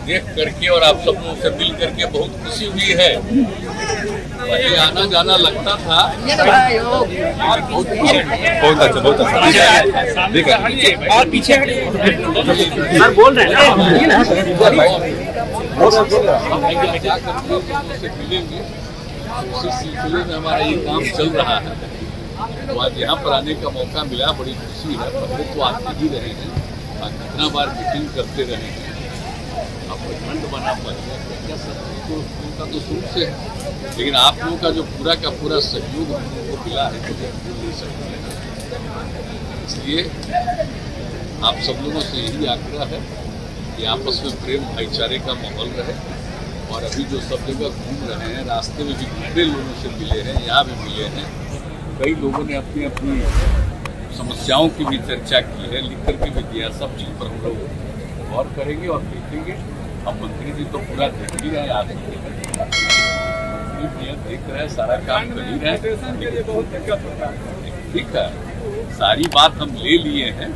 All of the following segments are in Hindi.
देख करके और आप सब लोगों से मिल करके बहुत खुशी हुई है। पहले आना जाना लगता था। बहुत अच्छा ठीक है। और पीछे सर बोल रहे हैं मिलेंगे। उसी सिलसिले में हमारा ये काम चल रहा है। तो आज यहाँ पर आने का मौका मिला, बड़ी खुशी है। पहले तो आते ही रहे हैं, कितना बार मीटिंग करते रहे हैं। अब फंड बना पाएगा क्या सब उनका तो शुरू से है, लेकिन आप लोगों का जो पूरा का पूरा सहयोग हमको मिला है तो ले सकते हैं। इसलिए आप सब लोगों से यही आग्रह है कि आपस में प्रेम भाईचारे का माहौल रहे। और अभी जो सब जगह घूम रहे हैं, रास्ते में भी कितने लोगों से मिले हैं, यहाँ भी मिले हैं। कई लोगों ने अपनी अपनी समस्याओं की भी चर्चा की है, लिख कर के भी दिया। सब चीज़ पर हम लोग गौर करेंगे और देखेंगे। अब मंत्री जी तो पूरा देख ही रहे हैं, आप देख रहे हैं, सारा काम कर ही रहे हैं। ठीक है, सारी बात हम ले लिए हैं,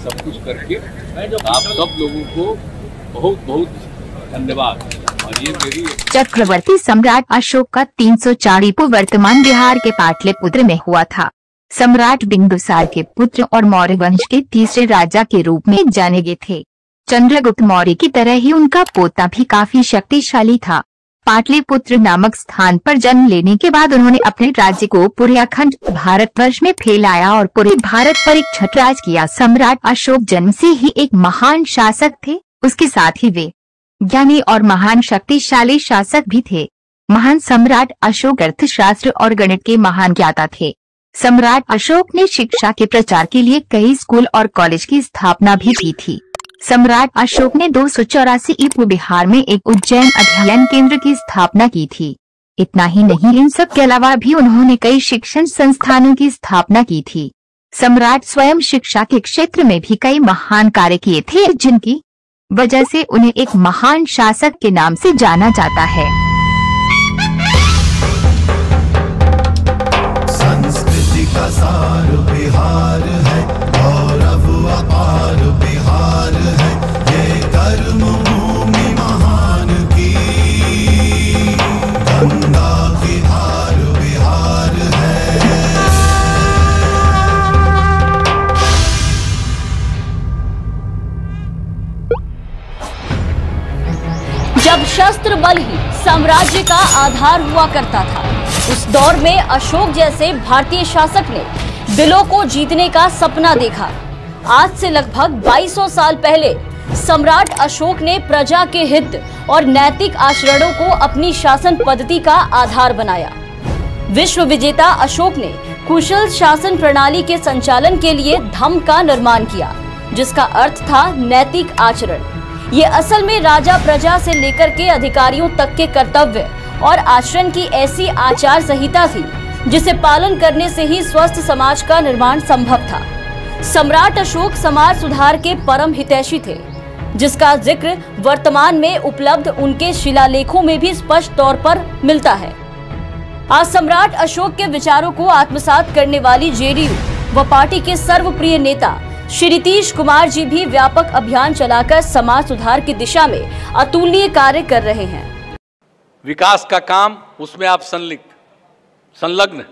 सब कुछ करके। आप सब लोगों को बहुत बहुत धन्यवाद। और ये मेरी चक्रवर्ती सम्राट अशोक का 340वां वर्तमान बिहार के पाटलिपुत्र में हुआ था। सम्राट बिंदुसार के पुत्र और मौर्य वंश के तीसरे राजा के रूप में जाने गए थे। चंद्रगुप्त मौर्य की तरह ही उनका पोता भी काफी शक्तिशाली था। पाटलिपुत्र नामक स्थान पर जन्म लेने के बाद उन्होंने अपने राज्य को पूरे अखंड भारतवर्ष में फैलाया और पूरे भारत पर एक छत्रराज किया। सम्राट अशोक जन्म से ही एक महान शासक थे, उसके साथ ही वे ज्ञानी और महान शक्तिशाली शासक भी थे। महान सम्राट अशोक अर्थशास्त्र और गणित के महान ज्ञाता थे। सम्राट अशोक ने शिक्षा के प्रचार के लिए कई स्कूल और कॉलेज की स्थापना भी की थी। सम्राट अशोक ने 284 ईस्वी बिहार में एक उज्जैन अध्ययन केंद्र की स्थापना की थी। इतना ही नहीं, इन सब के अलावा भी उन्होंने कई शिक्षण संस्थानों की स्थापना की थी। सम्राट स्वयं शिक्षा के क्षेत्र में भी कई महान कार्य किए थे, जिनकी वजह से उन्हें एक महान शासक के नाम से जाना जाता है। संस्कृति का सार बिहार है और अब अपार बिहार है, ये कर्म भूमि महान की, गंगा की धार बिहार है। जब शस्त्र बल ही साम्राज्य का आधार हुआ करता था, उस दौर में अशोक जैसे भारतीय शासक ने दिलों को जीतने का सपना देखा। आज से लगभग 2200 साल पहले सम्राट अशोक ने प्रजा के हित और नैतिक आचरणों को अपनी शासन पद्धति का आधार बनाया। विश्व विजेता अशोक ने कुशल शासन प्रणाली के संचालन के लिए धम्म का निर्माण किया, जिसका अर्थ था नैतिक आचरण। ये असल में राजा प्रजा से लेकर के अधिकारियों तक के कर्तव्य और आचरण की ऐसी आचार संहिता थी, जिसे पालन करने से ही स्वस्थ समाज का निर्माण संभव था। सम्राट अशोक समाज सुधार के परम हितैषी थे, जिसका जिक्र वर्तमान में उपलब्ध उनके शिलालेखों में भी स्पष्ट तौर पर मिलता है। आज सम्राट अशोक के विचारों को आत्मसात करने वाली जेडीयू व पार्टी के सर्वप्रिय नेता श्री नीतीश कुमार जी भी व्यापक अभियान चलाकर समाज सुधार की दिशा में अतुलनीय कार्य कर रहे हैं। विकास का काम, उसमें आप संलग्न,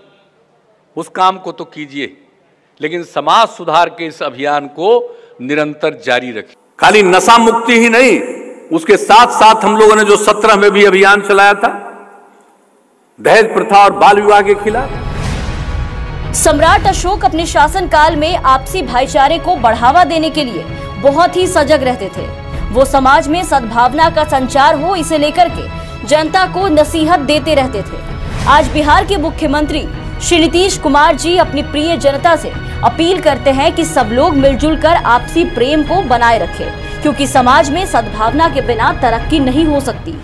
उस काम को तो कीजिए, लेकिन समाज सुधार के इस अभियान को निरंतर जारी रखें। खाली नशा मुक्ति ही नहीं, उसके साथ साथ हम लोगों ने जो 17 में भी अभियान चलाया था दहेज प्रथा और बाल विवाह के खिलाफ। सम्राट अशोक अपने शासनकाल में आपसी भाईचारे को बढ़ावा देने के लिए बहुत ही सजग रहते थे। वो समाज में सद्भावना का संचार हो, इसे लेकर के जनता को नसीहत देते रहते थे। आज बिहार के मुख्यमंत्री श्री नीतीश कुमार जी अपनी प्रिय जनता से अपील करते हैं कि सब लोग मिलजुल कर आपसी प्रेम को बनाए रखें, क्योंकि समाज में सद्भावना के बिना तरक्की नहीं हो सकती।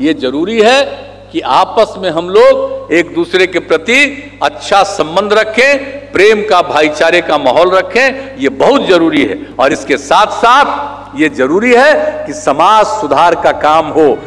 ये जरूरी है कि आपस में हम लोग एक दूसरे के प्रति अच्छा संबंध रखें, प्रेम का, भाईचारे का माहौल रखें, ये बहुत जरूरी है। और इसके साथ साथ ये जरूरी है कि समाज सुधार का काम हो।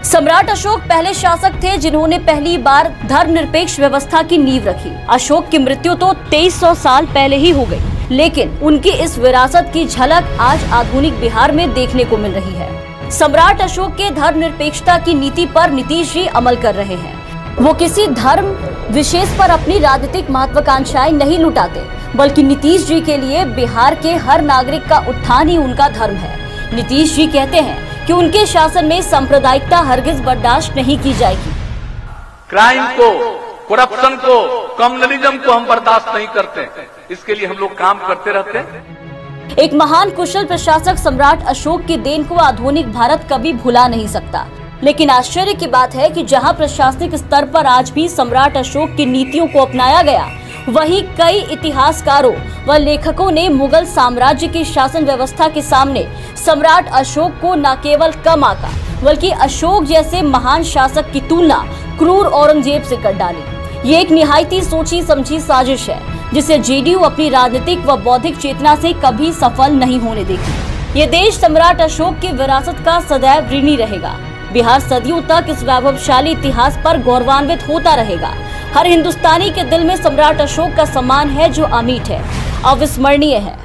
सम्राट अशोक पहले शासक थे जिन्होंने पहली बार धर्मनिरपेक्ष व्यवस्था की नींव रखी। अशोक की मृत्यु तो 2300 साल पहले ही हो गई, लेकिन उनकी इस विरासत की झलक आज आधुनिक बिहार में देखने को मिल रही है। सम्राट अशोक के धर्मनिरपेक्षता की नीति पर नीतीश जी अमल कर रहे हैं। वो किसी धर्म विशेष पर अपनी राजनीतिक महत्वाकांक्षाएं नहीं लुटाते, बल्कि नीतीश जी के लिए बिहार के हर नागरिक का उत्थान ही उनका धर्म है। नीतीश जी कहते हैं कि उनके शासन में सांप्रदायिकता हरगिज बर्दाश्त नहीं की जाएगी। क्राइम को, करप्शन को, कम्युनलिज्म को हम बर्दाश्त नहीं करते। इसके लिए हम लोग काम करते रहते हैं। एक महान कुशल प्रशासक सम्राट अशोक की देन को आधुनिक भारत कभी भुला नहीं सकता। लेकिन आश्चर्य की बात है कि जहां प्रशासनिक स्तर पर आज भी सम्राट अशोक की नीतियों को अपनाया गया, वहीं कई इतिहासकारों व लेखकों ने मुगल साम्राज्य की शासन व्यवस्था के सामने सम्राट अशोक को न केवल कम आंका, बल्कि अशोक जैसे महान शासक की तुलना क्रूर औरंगजेब से कर डाली। ये एक निहायती सोची समझी साजिश है, जिसे जेडीयू अपनी राजनीतिक व बौद्धिक चेतना से कभी सफल नहीं होने देगी। ये देश सम्राट अशोक की विरासत का सदैव ऋणी रहेगा। बिहार सदियों तक इस वैभवशाली इतिहास पर गौरवान्वित होता रहेगा। हर हिंदुस्तानी के दिल में सम्राट अशोक का सम्मान है, जो अमिट है, अविस्मरणीय है।